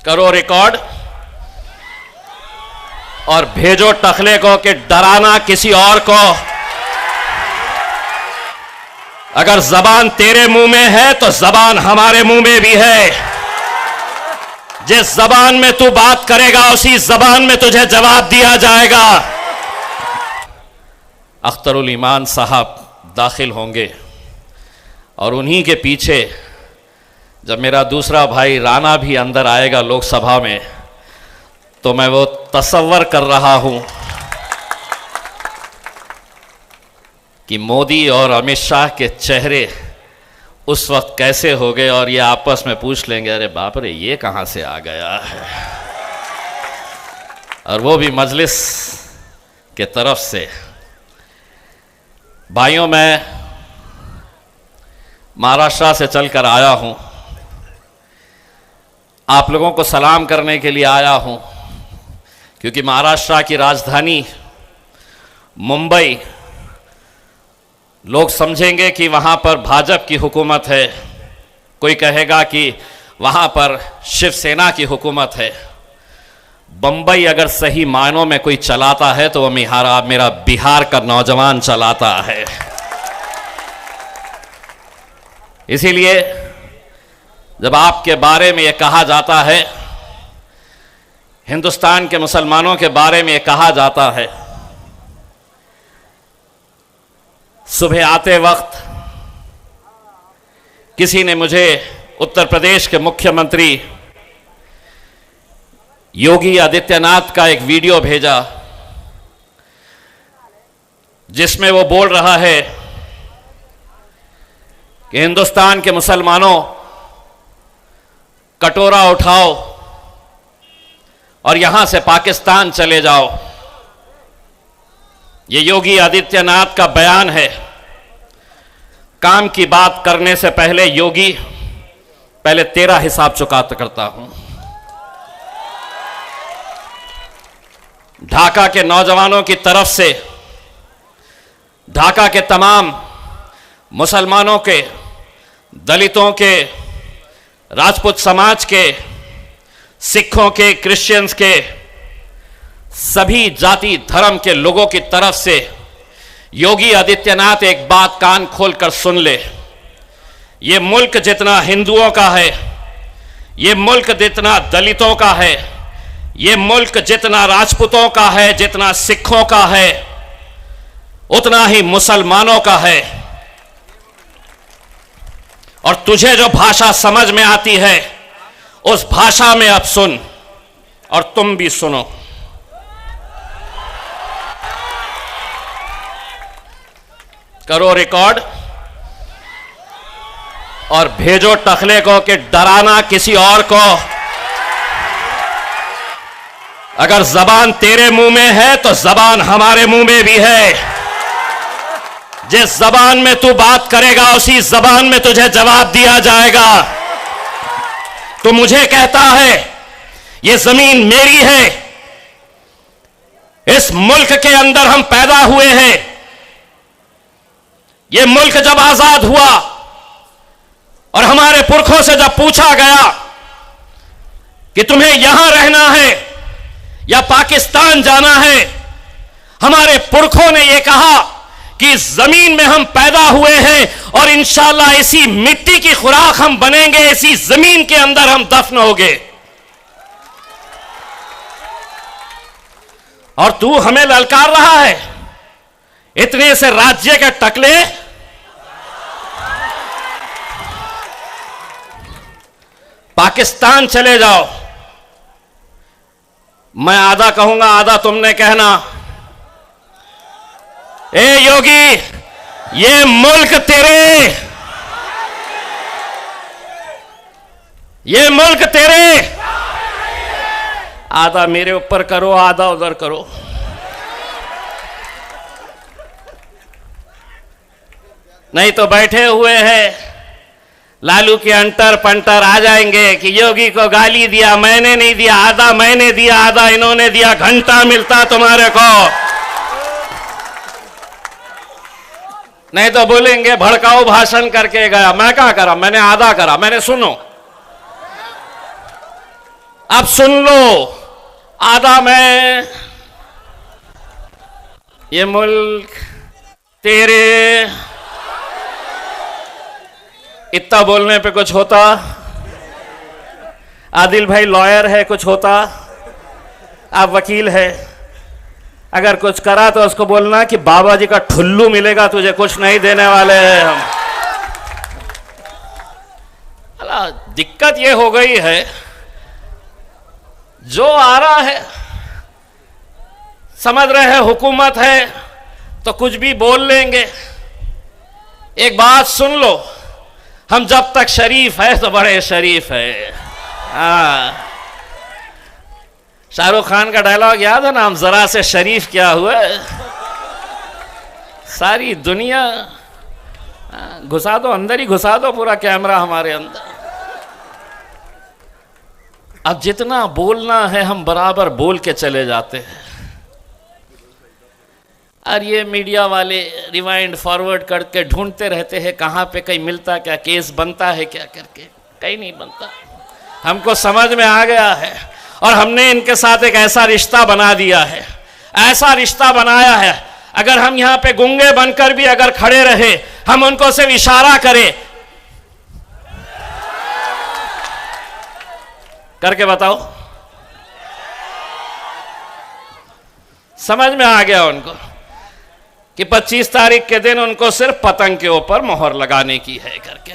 करो रिकॉर्ड और भेजो टखले को कि डराना किसी और को। अगर जबान तेरे मुंह में है तो जबान हमारे मुंह में भी है। जिस जबान में तू बात करेगा उसी जबान में तुझे जवाब दिया जाएगा। अख्तरुल ईमान साहब दाखिल होंगे और उन्हीं के पीछे जब मेरा दूसरा भाई राणा भी अंदर आएगा लोकसभा में, तो मैं वो तसव्वुर कर रहा हूं कि मोदी और अमित शाह के चेहरे उस वक्त कैसे हो गए और ये आपस में पूछ लेंगे, अरे बाप रे ये कहां से आ गया है। और वो भी मजलिस के तरफ से। भाइयों, मैं महाराष्ट्र से चलकर आया हूं, आप लोगों को सलाम करने के लिए आया हूं, क्योंकि महाराष्ट्र की राजधानी मुंबई, लोग समझेंगे कि वहां पर भाजपा की हुकूमत है, कोई कहेगा कि वहां पर शिवसेना की हुकूमत है। बंबई अगर सही मायनों में कोई चलाता है तो वो मेरा बिहार का नौजवान चलाता है। इसीलिए जब आपके बारे में ये कहा जाता है, हिंदुस्तान के मुसलमानों के बारे में ये कहा जाता है, सुबह आते वक्त किसी ने मुझे उत्तर प्रदेश के मुख्यमंत्री योगी आदित्यनाथ का एक वीडियो भेजा, जिसमें वो बोल रहा है कि हिंदुस्तान के मुसलमानों, कटोरा उठाओ और यहां से पाकिस्तान चले जाओ। ये योगी आदित्यनाथ का बयान है। काम की बात करने से पहले योगी, पहले तेरा हिसाब चुकाता करता हूं। ढाका के नौजवानों की तरफ से, ढाका के तमाम मुसलमानों के, दलितों के, राजपूत समाज के, सिखों के, क्रिश्चियंस के, सभी जाति धर्म के लोगों की तरफ से योगी आदित्यनाथ एक बात कान खोलकर सुन ले। ये मुल्क जितना हिंदुओं का है, ये मुल्क जितना दलितों का है, ये मुल्क जितना राजपूतों का है, जितना सिखों का है, उतना ही मुसलमानों का है। और तुझे जो भाषा समझ में आती है उस भाषा में अब सुन, और तुम भी सुनो। करो रिकॉर्ड और भेजो टखले को कि डराना किसी और को। अगर जबान तेरे मुंह में है तो जबान हमारे मुंह में भी है। जिस जबान में तू बात करेगा उसी जबान में तुझे जवाब दिया जाएगा। तो मुझे कहता है ये जमीन मेरी है, इस मुल्क के अंदर हम पैदा हुए हैं। ये मुल्क जब आजाद हुआ और हमारे पुरखों से जब पूछा गया कि तुम्हें यहां रहना है या पाकिस्तान जाना है, हमारे पुरखों ने यह कहा कि इस जमीन में हम पैदा हुए हैं और इंशाअल्लाह इसी मिट्टी की खुराक हम बनेंगे, इसी जमीन के अंदर हम दफन होंगे। और तू हमें ललकार रहा है इतने से राज्य के टकले। पाकिस्तान चले जाओ, मैं आधा कहूंगा आधा तुमने कहना। ए योगी, ये मुल्क तेरे, ये मुल्क तेरे। आधा मेरे ऊपर करो, आधा उधर करो। नहीं तो बैठे हुए हैं लालू के अंटर पंटर आ जाएंगे कि योगी को गाली दिया, मैंने नहीं दिया, आधा मैंने दिया, आधा इन्होंने दिया, घंटा मिलता तुम्हारे को। नहीं तो बोलेंगे भड़काऊ भाषण करके गया। मैं क्या करा? मैंने आधा करा। मैंने सुनो, अब सुन लो, आधा मैं, ये मुल्क तेरे। इतना बोलने पे कुछ होता? आदिल भाई लॉयर है, कुछ होता? आप वकील है, अगर कुछ करा तो उसको बोलना कि बाबा जी का ठुल्लू मिलेगा तुझे, कुछ नहीं देने वाले हैं हम। अला दिक्कत ये हो गई है, जो आ रहा है समझ रहे हैं हुकूमत है तो कुछ भी बोल लेंगे। एक बात सुन लो, हम जब तक शरीफ है तो बड़े शरीफ है। हाँ, शाहरुख खान का डायलॉग याद है ना, हम जरा से शरीफ क्या हुआ, सारी दुनिया घुसा दो अंदर ही, घुसा दो पूरा कैमरा हमारे अंदर। अब जितना बोलना है हम बराबर बोल के चले जाते हैं, और ये मीडिया वाले रिवाइंड फॉरवर्ड करके ढूंढते रहते हैं कहाँ पे कहीं मिलता क्या, केस बनता है क्या करके, कहीं नहीं बनता। हमको समझ में आ गया है और हमने इनके साथ एक ऐसा रिश्ता बना दिया है, ऐसा रिश्ता बनाया है, अगर हम यहाँ पे गूंगे बनकर भी अगर खड़े रहे, हम उनको सिर्फ इशारा करें, करके बताओ, समझ में आ गया उनको कि 25 तारीख के दिन उनको सिर्फ पतंग के ऊपर मोहर लगाने की है करके।